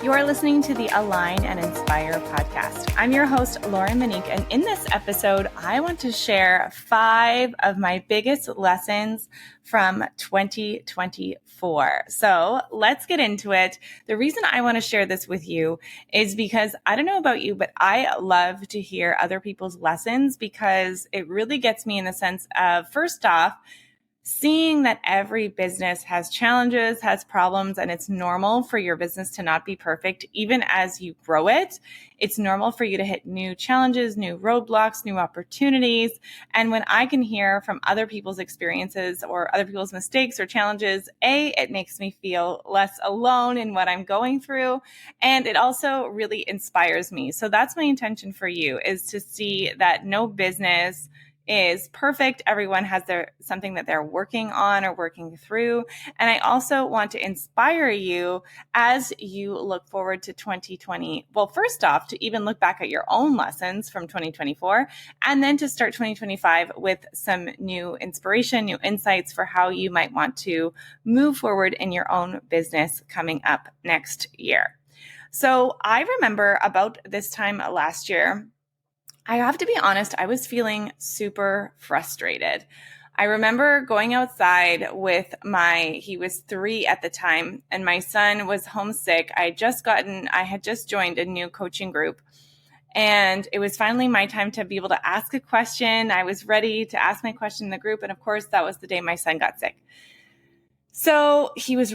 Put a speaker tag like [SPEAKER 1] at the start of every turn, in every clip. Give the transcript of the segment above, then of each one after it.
[SPEAKER 1] You are listening to the Align and Inspire podcast. I'm your host, Lauren Monique, and in this episode, I want to share 5 of my biggest lessons from 2024. So let's get into it. The reason I want to share this with you is because I don't know about you, but I love to hear other people's lessons because it really gets me in the sense of, first off, seeing that every business has challenges, has problems, and it's normal for your business to not be perfect. Even as you grow it, it's normal for you to hit new challenges, new roadblocks, new opportunities. And when I can hear from other people's experiences or other people's mistakes or challenges, it makes me feel less alone in what I'm going through. And it also really inspires me. So that's my intention for you, is to see that no business is perfect. Everyone has something that they're working on or working through. And I also want to inspire you as you look forward to 2020. Well, first off, to even look back at your own lessons from 2024, and then to start 2025 with some new inspiration, new insights for how you might want to move forward in your own business coming up next year. So I remember about this time last year, I have to be honest, I was super frustrated. I remember going outside with he was 3 at the time, and my son was homesick. I had just joined a new coaching group, and it was finally my time to be able to ask a question. I was ready to ask my question in the group. And of course, that was the day my son got sick. So he was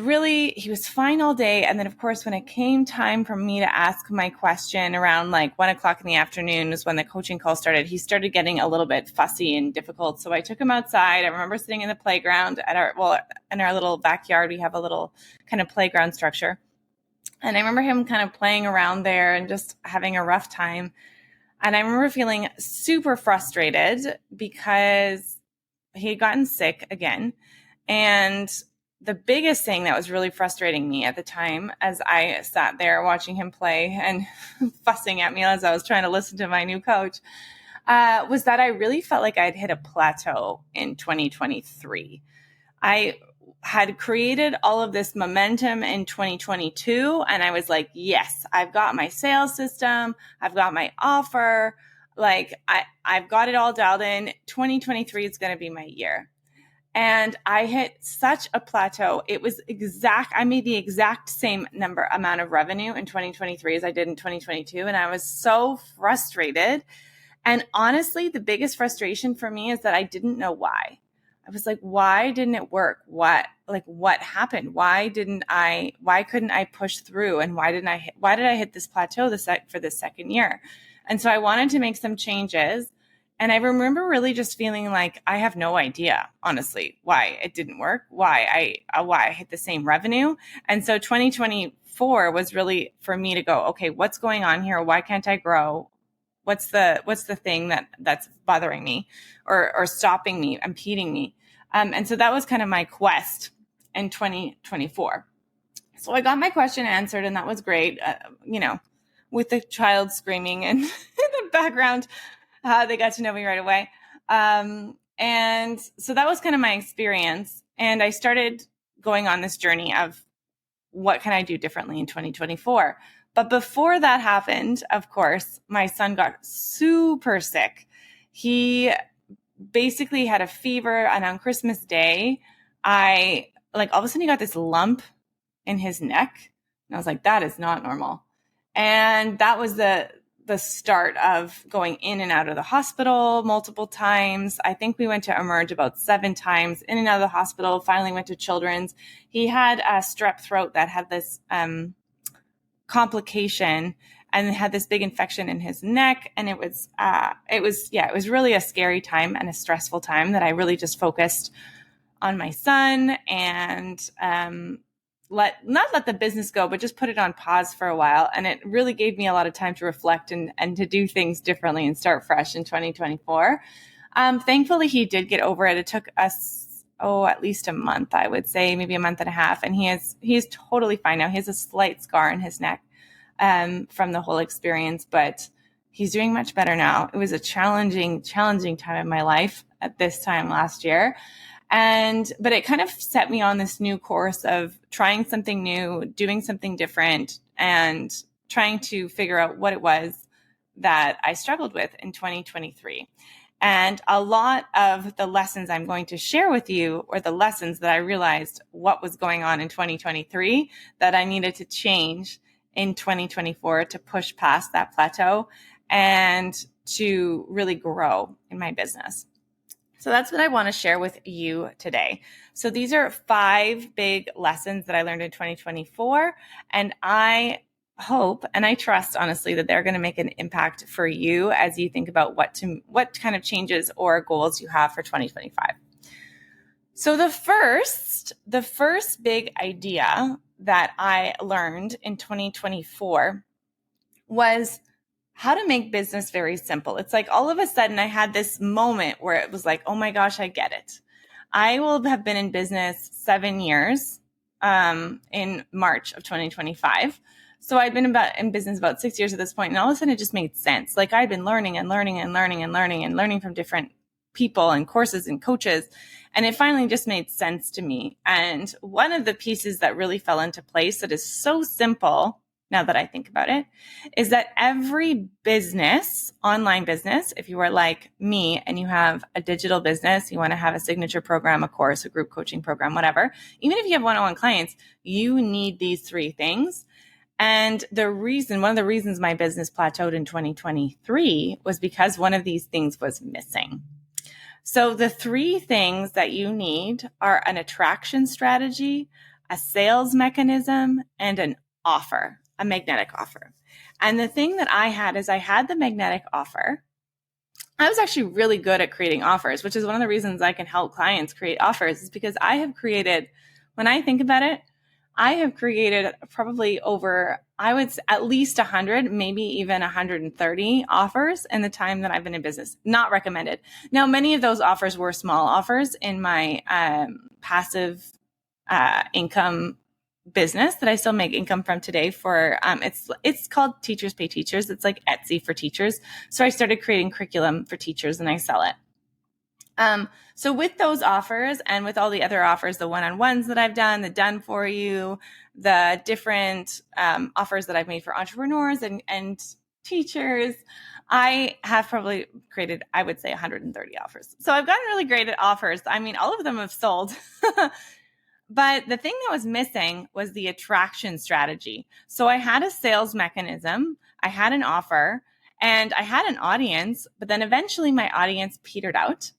[SPEAKER 1] fine all day. And then of course, when it came time for me to ask my question around like 1:00 in the afternoon was when the coaching call started, he started getting a little bit fussy and difficult. So I took him outside. I remember sitting in the playground in our little backyard. We have a little kind of playground structure. And I remember him kind of playing around there and just having a rough time. And I remember feeling super frustrated because he had gotten sick again. And the biggest thing that was really frustrating me at the time, as I sat there watching him play and fussing at me as I was trying to listen to my new coach, was that I really felt like I'd hit a plateau in 2023. I had created all of this momentum in 2022, and I was like, yes, I've got my sales system. I've got my offer. Like I've got it all dialed in. 2023 is going to be my year. And I hit such a plateau. I made the exact same amount of revenue in 2023 as I did in 2022. And I was so frustrated. And honestly, the biggest frustration for me is that I didn't know why. I was like, why didn't it work? What happened? Why couldn't I push through? And why did I hit this plateau for this second year? And so I wanted to make some changes. And I remember really just feeling like I have no idea, honestly, why it didn't work, why I hit the same revenue. And so 2024 was really for me to go, okay, what's going on here? Why can't I grow? What's the thing that's bothering me or stopping me, impeding me? And so that was kind of my quest in 2024. So I got my question answered, and that was great. With the child screaming in the background. They got to know me right away. And so that was kind of my experience. And I started going on this journey of what can I do differently in 2024? But before that happened, of course, my son got super sick. He basically had a fever. And on Christmas Day, all of a sudden he got this lump in his neck. And I was like, that is not normal. And that was the start of going in and out of the hospital multiple times. I think we went to Emerge about 7 times, in and out of the hospital, finally went to Children's. He had a strep throat that had this complication and had this big infection in his neck. And it was really a scary time and a stressful time that I really just focused on my son and not let the business go, but just put it on pause for a while. And it really gave me a lot of time to reflect and to do things differently and start fresh in 2024. Thankfully, he did get over it. It took us, at least a month, I would say, maybe a month and a half. And he is totally fine now. He has a slight scar in his neck from the whole experience, but He's doing much better now. It was a challenging time in my life at this time last year. But it kind of set me on this new course of trying something new, doing something different, and trying to figure out what it was that I struggled with in 2023. And a lot of the lessons I'm going to share with you are the lessons that I realized what was going on in 2023 that I needed to change in 2024 to push past that plateau and to really grow in my business. So that's what I want to share with you today. So these are 5 big lessons that I learned in 2024, and I hope and I trust honestly that they're going to make an impact for you as you think about what kind of changes or goals you have for 2025. So the first big idea that I learned in 2024 was how to make business very simple. It's like all of a sudden I had this moment where it was like, oh my gosh, I get it. I will have been in business 7 years in March of 2025. So I'd been in business about 6 years at this point, and all of a sudden it just made sense. Like I'd been learning from different people and courses and coaches, and it finally just made sense to me. And one of the pieces that really fell into place that is so simple now that I think about it, is that every business, online business, if you are like me and you have a digital business, you want to have a signature program, a course, a group coaching program, whatever, even if you have one-on-one clients, you need these 3 things. And one of the reasons my business plateaued in 2023 was because one of these things was missing. So the 3 things that you need are an attraction strategy, a sales mechanism, and an offer. A magnetic offer. And the thing that I had is I had the magnetic offer. I was actually really good at creating offers, which is one of the reasons I can help clients create offers, is because I have created, when I think about it, I have created probably over, I would say at least 100, maybe even 130 offers in the time that I've been in business. Not recommended. Now, many of those offers were small offers in my passive income business that I still make income from today for, it's called Teachers Pay Teachers. It's like Etsy for teachers. So I started creating curriculum for teachers and I sell it. So with those offers and with all the other offers, the one-on-ones that I've done, the done for you, the different offers that I've made for entrepreneurs and teachers, I have probably created, I would say 130 offers. So I've gotten really great at offers. I mean, all of them have sold. But the thing that was missing was the attraction strategy. So I had a sales mechanism, I had an offer, and I had an audience, but then eventually my audience petered out.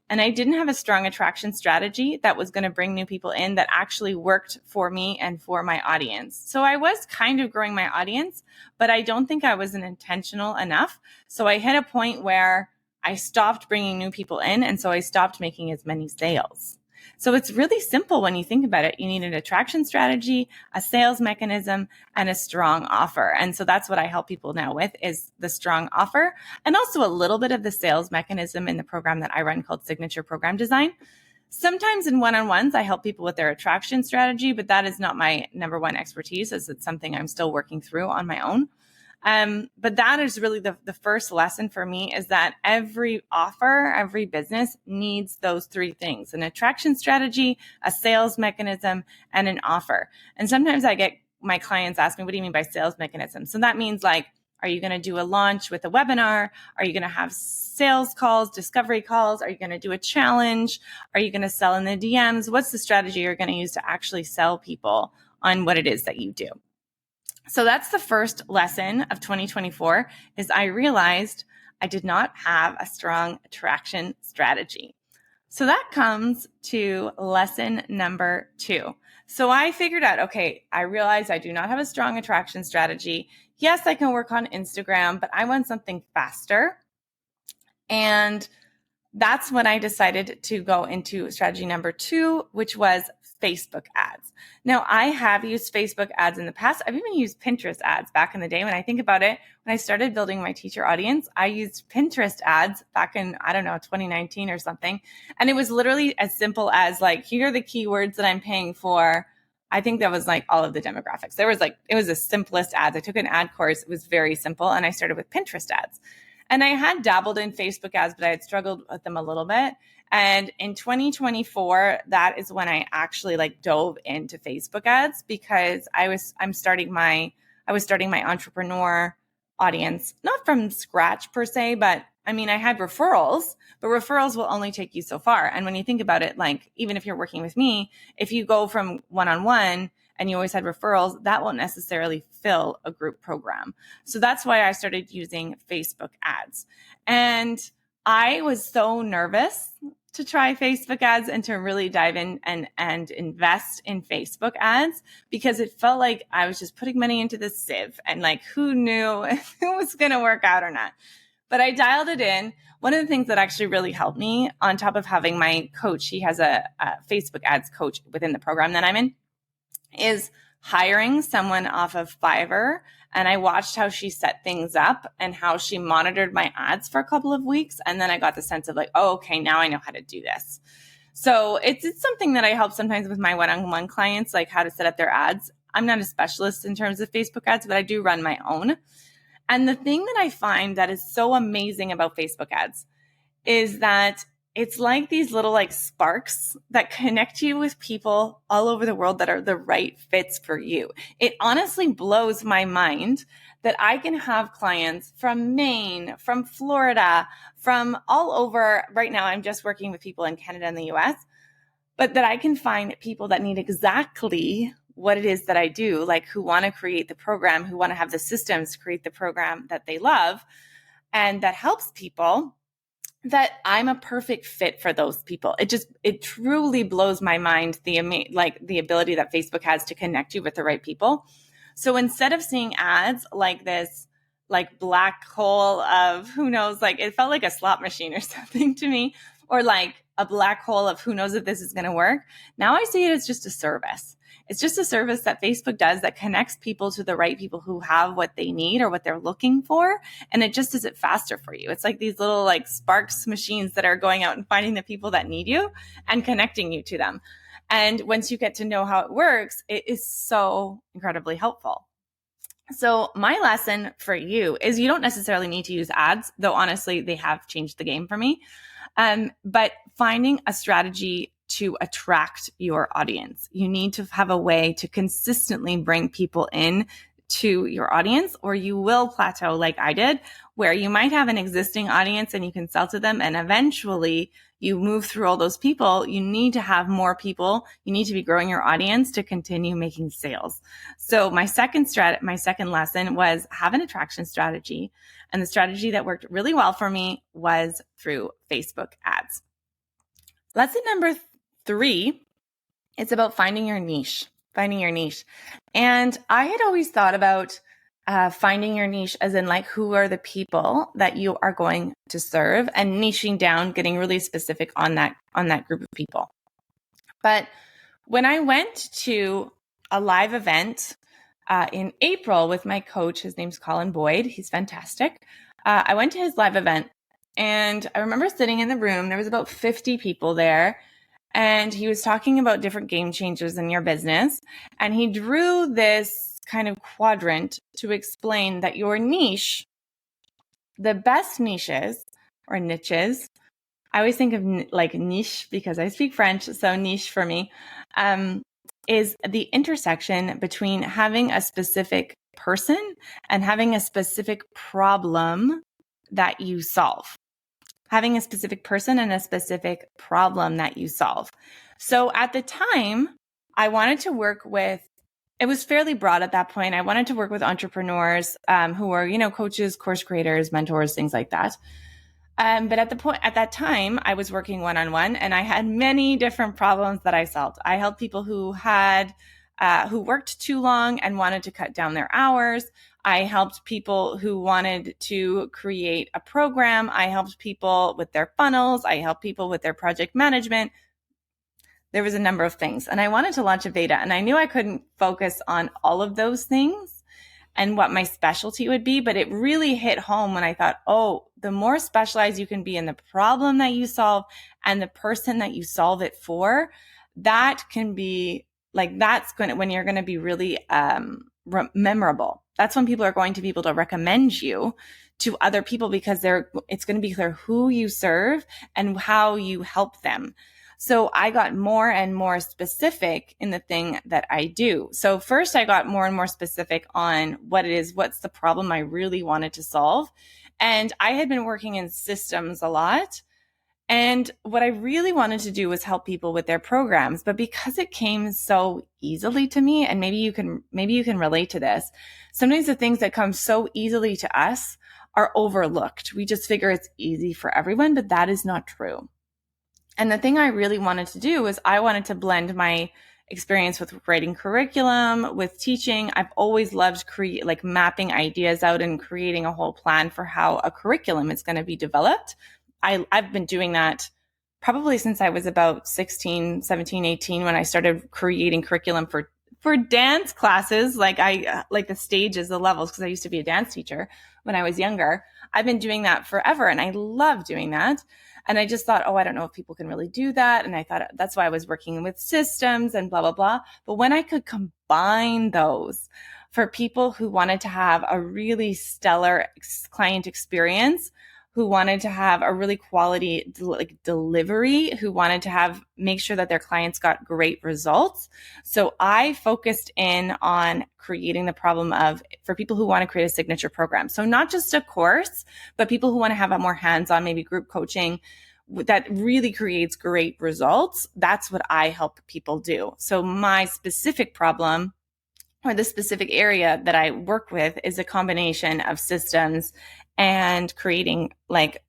[SPEAKER 1] And I didn't have a strong attraction strategy that was going to bring new people in that actually worked for me and for my audience. So I was kind of growing my audience, but I don't think I was intentional enough. So I hit a point where I stopped bringing new people in. And so I stopped making as many sales. So it's really simple when you think about it. You need an attraction strategy, a sales mechanism, and a strong offer. And so that's what I help people now with, is the strong offer and also a little bit of the sales mechanism in the program that I run called Signature Program Design. Sometimes in one-on-ones, I help people with their attraction strategy, but that is not my number one expertise, as it's something I'm still working through on my own. But that is really the first lesson for me, is that every offer, every business needs those 3 things: an attraction strategy, a sales mechanism, and an offer. And sometimes I get my clients ask me, what do you mean by sales mechanism? So that means like, are you going to do a launch with a webinar? Are you going to have sales calls, discovery calls? Are you going to do a challenge? Are you going to sell in the DMs? What's the strategy you're going to use to actually sell people on what it is that you do? So that's the first lesson of 2024, is I realized I did not have a strong attraction strategy. So that comes to lesson number 2. So I figured out, okay, I realized I do not have a strong attraction strategy. Yes, I can work on Instagram, but I want something faster. And that's when I decided to go into strategy number 2, which was Facebook ads. Now, I have used Facebook ads in the past. I've even used Pinterest ads back in the day. When I think about it, when I started building my teacher audience, I used Pinterest ads back in, 2019 or something. And it was literally as simple as like, here are the keywords that I'm paying for. I think that was like all of the demographics. There was like, it was the simplest ads. I took an ad course. It was very simple. And I started with Pinterest ads. And I had dabbled in Facebook ads, but I had struggled with them a little bit. And in 2024, that is when I actually like dove into Facebook ads, because I was starting my entrepreneur audience, not from scratch per se, but I mean, I had referrals, but referrals will only take you so far. And when you think about it, like, even if you're working with me, if you go from one-on-one and you always had referrals, that won't necessarily fill a group program. So that's why I started using Facebook ads. And I was so nervous to try Facebook ads and to really dive in and invest in Facebook ads, because it felt like I was just putting money into the sieve, and like, who knew if it was going to work out or not. But I dialed it in. One of the things that actually really helped me, on top of having my coach, he has a Facebook ads coach within the program that I'm in, is hiring someone off of Fiverr. And I watched how she set things up and how she monitored my ads for a couple of weeks. And then I got the sense of like, oh, okay, now I know how to do this. So it's something that I help sometimes with my one-on-one clients, like how to set up their ads. I'm not a specialist in terms of Facebook ads, but I do run my own. And the thing that I find that is so amazing about Facebook ads is that it's like these little like sparks that connect you with people all over the world that are the right fits for you. It honestly blows my mind that I can have clients from Maine, from Florida, from all over. Right now, I'm just working with people in Canada and the US, but that I can find people that need exactly what it is that I do, like who want to create the program, who want to have the systems to create the program that they love and that helps people, that I'm a perfect fit for those people. It truly blows my mind, the ability that Facebook has to connect you with the right people. So instead of seeing ads like this, like black hole of who knows, like it felt like a slot machine or something to me, or like a black hole of who knows if this is going to work. Now I see it as just a service. It's just a service that Facebook does that connects people to the right people who have what they need or what they're looking for. And it just does it faster for you. It's like these little like sparks machines that are going out and finding the people that need you and connecting you to them. And once you get to know how it works, it is so incredibly helpful. So my lesson for you is you don't necessarily need to use ads, though honestly, they have changed the game for me. But finding a strategy to attract your audience. You need to have a way to consistently bring people in to your audience, or you will plateau like I did, where you might have an existing audience and you can sell to them, and eventually you move through all those people. You need to have more people. You need to be growing your audience to continue making sales. So my second lesson was have an attraction strategy. And the strategy that worked really well for me was through Facebook ads. Lesson number 3, it's about finding your niche. And I had always thought about finding your niche as in like, who are the people that you are going to serve, and niching down, getting really specific on that group of people. But when I went to a live event in April with my coach, his name's Colin Boyd. He's fantastic. I went to his live event, and I remember sitting in the room. There was about 50 people there. And he was talking about different game changers in your business. And he drew this kind of quadrant to explain that your niche, the best niches or niches, I always think of like niche because I speak French. So niche for me is the intersection between having a specific person and having a specific problem that you solve. Having a specific person and a specific problem that you solve. So at the time, I wanted to work with, it was fairly broad at that point. I wanted to work with entrepreneurs who were, coaches, course creators, mentors, things like that. But at that time, I was working one-on-one, and I had many different problems that I solved. I helped people who worked too long and wanted to cut down their hours. I helped people who wanted to create a program. I helped people with their funnels. I helped people with their project management. There was a number of things. And I wanted to launch a beta, and I knew I couldn't focus on all of those things and what my specialty would be. But it really hit home when I thought, oh, the more specialized you can be in the problem that you solve and the person that you solve it for, that can be like that's going to, when you're going to be really memorable. That's when people are going to be able to recommend you to other people because it's going to be clear who you serve and how you help them. So I got more and more specific in the thing that I do. So first I got more and more specific on what it is, what's the problem I really wanted to solve. And I had been working in systems a lot. And what I really wanted to do was help people with their programs, but because it came so easily to me, and maybe you can relate to this, sometimes the things that come so easily to us are overlooked. We just figure it's easy for everyone, but that is not true. And the thing I really wanted to do is I wanted to blend my experience with writing curriculum, with teaching. I've always loved mapping ideas out and creating a whole plan for how a curriculum is going to be developed. I've been doing that probably since I was about 16, 17, 18, when I started creating curriculum for dance classes, like the stages, the levels, because I used to be a dance teacher when I was younger. I've been doing that forever and I love doing that. And I just thought, I don't know if people can really do that. And I thought that's why I was working with systems and blah, blah, blah. But when I could combine those for people who wanted to have a really stellar client experience, who wanted to have a really quality delivery, who wanted to make sure that their clients got great results. So I focused in on creating the problem for people who want to create a signature program. So not just a course, but people who want to have a more hands-on, maybe group coaching that really creates great results. That's what I help people do. So my specific problem, or the specific area that I work with, is a combination of systems and creating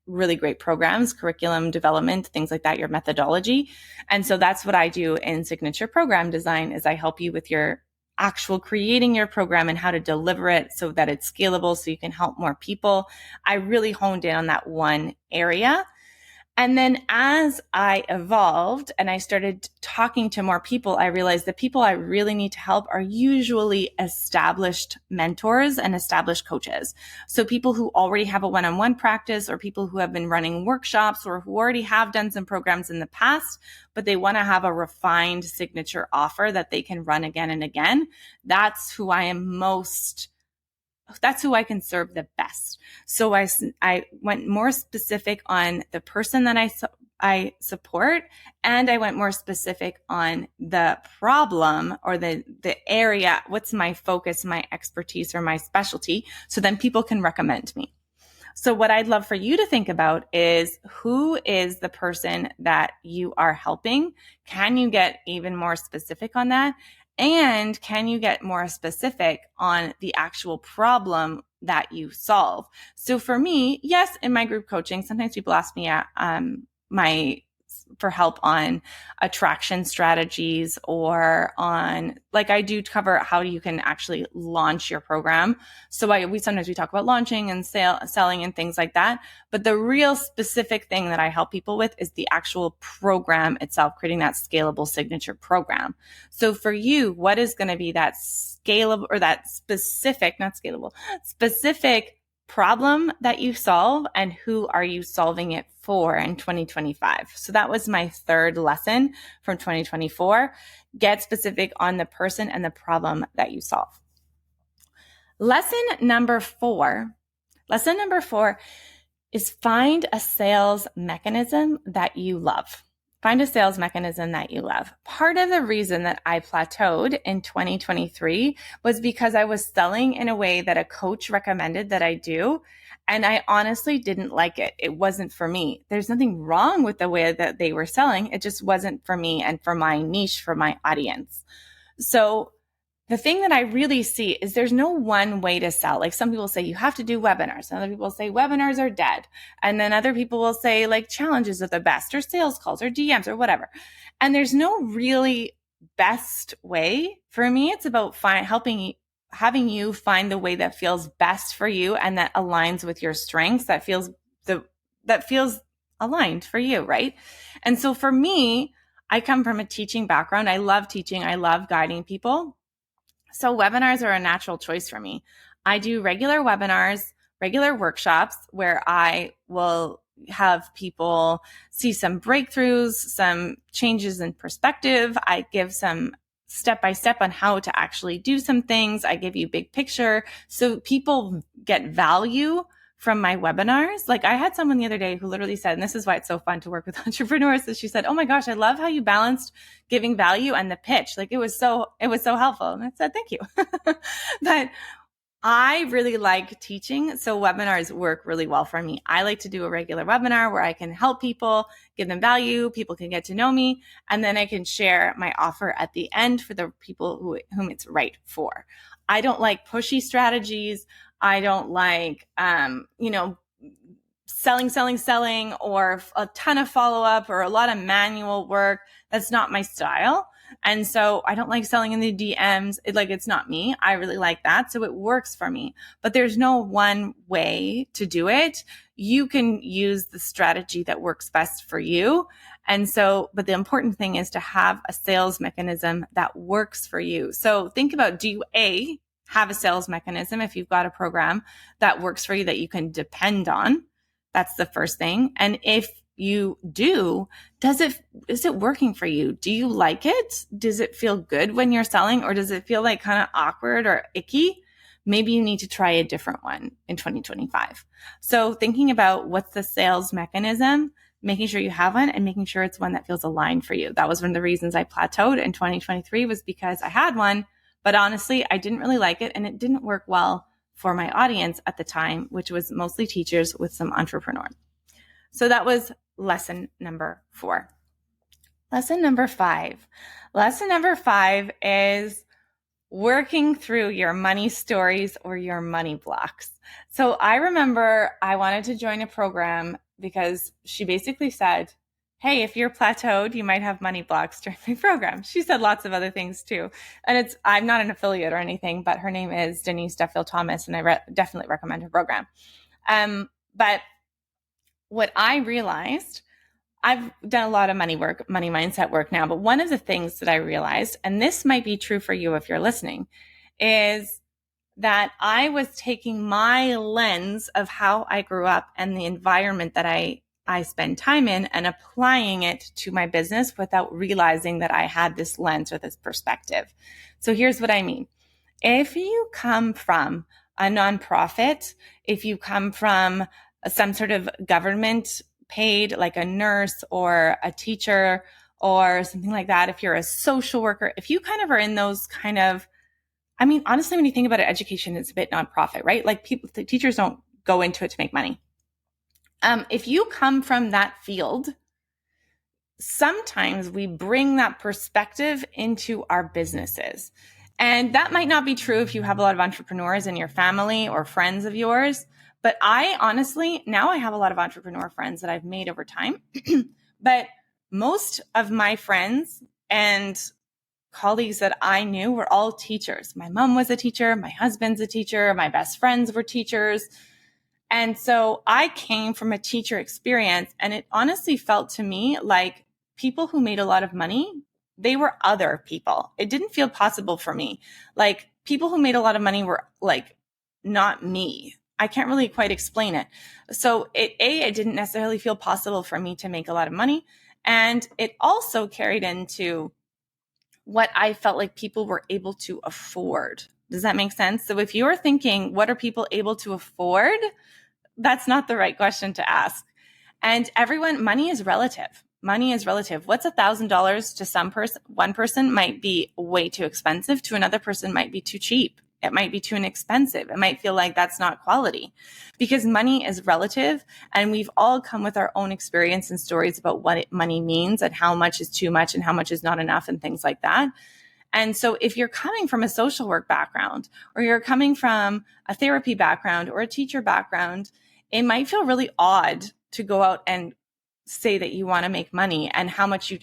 [SPEAKER 1] really great programs, curriculum development, things like that, your methodology. And so that's what I do in Signature Program Design, is I help you with your actual creating your program and how to deliver it so that it's scalable so you can help more people. I really honed in on that one area. And then as I evolved and I started talking to more people, I realized the people I really need to help are usually established mentors and established coaches. So people who already have a one-on-one practice, or people who have been running workshops, or who already have done some programs in the past, but they want to have a refined signature offer that they can run again and again. That's who I can serve the best. So I went more specific on the person that I support, and I went more specific on the problem or the area. What's my focus, my expertise, or my specialty? So then people can recommend me. So what I'd love for you to think about is, who is the person that you are helping? Can you get even more specific on that? And can you get more specific on the actual problem that you solve? So for me, yes, in my group coaching, sometimes people ask me for help on attraction strategies, or on, I do cover how you can actually launch your program. So sometimes we talk about launching and selling and things like that. But the real specific thing that I help people with is the actual program itself, creating that scalable signature program. So for you, what is going to be that scalable, or that specific problem that you solve, and who are you solving it for in 2025? So that was my third lesson from 2024. Get specific on the person and the problem that you solve. Lesson number four is find a sales mechanism that you love. Find a sales mechanism that you love. Part of the reason that I plateaued in 2023 was because I was selling in a way that a coach recommended that I do, and I honestly didn't like it. It wasn't for me. There's nothing wrong with the way that they were selling. It just wasn't for me and for my niche, for my audience. So the thing that I really see is there's no one way to sell. Like, some people say you have to do webinars. And other people say webinars are dead. And then other people will say challenges are the best, or sales calls, or DMs, or whatever. And there's no really best way. For me, it's about having you find the way that feels best for you and that aligns with your strengths, that feels aligned for you, right? And so for me, I come from a teaching background. I love teaching. I love guiding people. So webinars are a natural choice for me. I do regular webinars, regular workshops, where I will have people see some breakthroughs, some changes in perspective. I give some step by step on how to actually do some things. I give you big picture so people get value from my webinars. Like I had someone the other day who literally said, and this is why it's so fun to work with entrepreneurs, is she said, "Oh my gosh, I love how you balanced giving value and the pitch. Like it was so helpful." And I said, "Thank you." But I really like teaching, so webinars work really well for me. I like to do a regular webinar where I can help people, give them value, people can get to know me, and then I can share my offer at the end for the people whom it's right for. I don't like pushy strategies. I don't like, selling, or a ton of follow-up or a lot of manual work. That's not my style. And so I don't like selling in the DMs. It's not me. I really like that. So it works for me, but there's no one way to do it. You can use the strategy that works best for you. And so, but the important thing is to have a sales mechanism that works for you. So think about, do you have a sales mechanism if you've got a program that works for you that you can depend on? That's the first thing. And if you do, is it working for you? Do you like it? Does it feel good when you're selling, or does it feel like kind of awkward or icky? Maybe you need to try a different one in 2025. So thinking about what's the sales mechanism, making sure you have one, and making sure it's one that feels aligned for you. That was one of the reasons I plateaued in 2023, was because I had one, but honestly, I didn't really like it, and it didn't work well for my audience at the time, which was mostly teachers with some entrepreneurs. So that was lesson number 4. Lesson number 5. Lesson number 5 is working through your money stories or your money blocks. So I remember I wanted to join a program because she basically said, "Hey, if you're plateaued, you might have money blocks during my program." She said lots of other things too. And I'm not an affiliate or anything, but her name is Denise Duffield Thomas, and I definitely recommend her program. But what I realized, I've done a lot of money mindset work now, but one of the things that I realized, and this might be true for you if you're listening, is that I was taking my lens of how I grew up and the environment that I spend time in and applying it to my business without realizing that I had this lens or this perspective. So here's what I mean. If you come from a nonprofit, if you come from some sort of government paid, like a nurse or a teacher or something like that, if you're a social worker, if you kind of are in those kind of, honestly, when you think about it, education is a bit nonprofit, right? Like the teachers don't go into it to make money. If you come from that field, sometimes we bring that perspective into our businesses. And that might not be true if you have a lot of entrepreneurs in your family or friends of yours. But I honestly, now I have a lot of entrepreneur friends that I've made over time. But most of my friends and colleagues that I knew were all teachers. My mom was a teacher. My husband's a teacher. My best friends were teachers. And so I came from a teacher experience, and it honestly felt to me like people who made a lot of money, they were other people. It didn't feel possible for me. Like people who made a lot of money were like not me. I can't really quite explain it. So it didn't necessarily feel possible for me to make a lot of money. And it also carried into what I felt like people were able to afford. Does that make sense? So if you're thinking, what are people able to afford? That's not the right question to ask. And money is relative. Money is relative. What's $1,000 to some person? One person might be way too expensive. To another person might be too cheap. It might be too inexpensive. It might feel like that's not quality, because money is relative, and we've all come with our own experience and stories about what money means and how much is too much and how much is not enough and things like that. And so if you're coming from a social work background, or you're coming from a therapy background or a teacher background, it might feel really odd to go out and say that you want to make money, and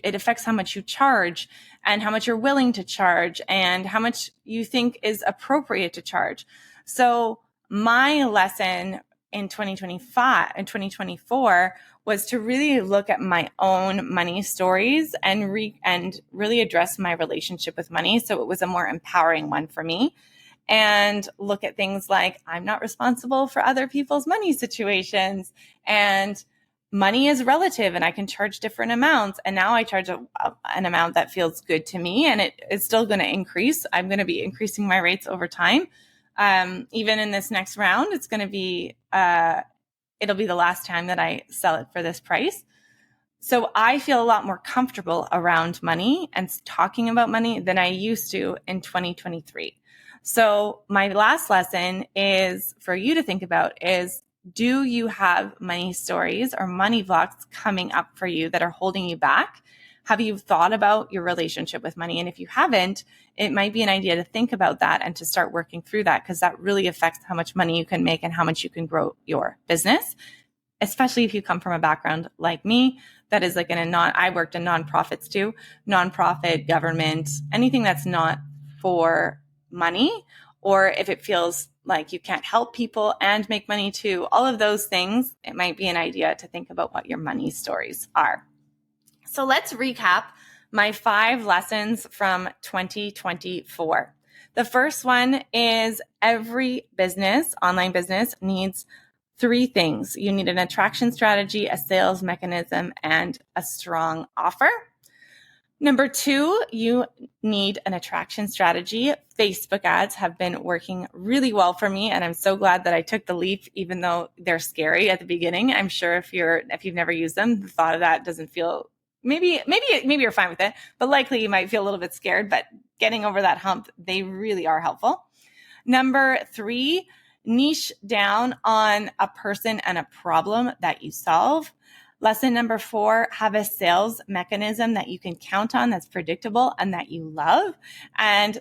[SPEAKER 1] it affects how much you charge and how much you're willing to charge and how much you think is appropriate to charge. So my lesson in 2025 and 2024 was to really look at my own money stories and really address my relationship with money. So it was a more empowering one for me. And look at things like, I'm not responsible for other people's money situations, and money is relative and I can charge different amounts. And now I charge an amount that feels good to me, and it's still going to increase. I'm going to be increasing my rates over time. Even in this next round, it's going to be, it'll be the last time that I sell it for this price. So I feel a lot more comfortable around money and talking about money than I used to in 2023. So my last lesson is for you to think about is, do you have money stories or money blocks coming up for you that are holding you back? Have you thought about your relationship with money? And if you haven't, it might be an idea to think about that and to start working through that, because that really affects how much money you can make and how much you can grow your business, especially if you come from a background like me that is like I worked in nonprofits too, nonprofit, government, anything that's not for money, or if it feels like you can't help people and make money too, all of those things, it might be an idea to think about what your money stories are. So let's recap my 5 lessons from 2024. The first one is every business, online business, needs 3 things. You need an attraction strategy, a sales mechanism, and a strong offer. Number 2, you need an attraction strategy. Facebook ads have been working really well for me, and I'm so glad that I took the leap, even though they're scary at the beginning. I'm sure if you've never used them, the thought of that doesn't feel, maybe you're fine with it, but likely you might feel a little bit scared, but getting over that hump, they really are helpful. Number 3, niche down on a person and a problem that you solve. Lesson number 4, have a sales mechanism that you can count on, that's predictable and that you love. And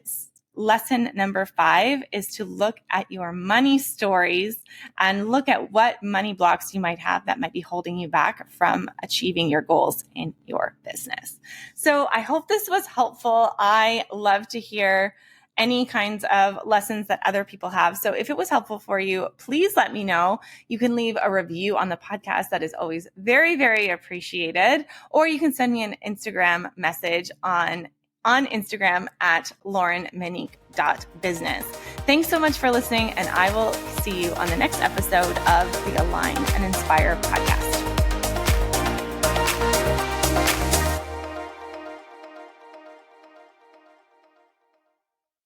[SPEAKER 1] lesson number 5 is to look at your money stories and look at what money blocks you might have that might be holding you back from achieving your goals in your business. So I hope this was helpful. I love to hear any kinds of lessons that other people have. So if it was helpful for you, please let me know. You can leave a review on the podcast. That is always very, very appreciated. Or you can send me an Instagram message on Instagram at laurenmonique.business. Thanks so much for listening, and I will see you on the next episode of the Align and Inspire podcast.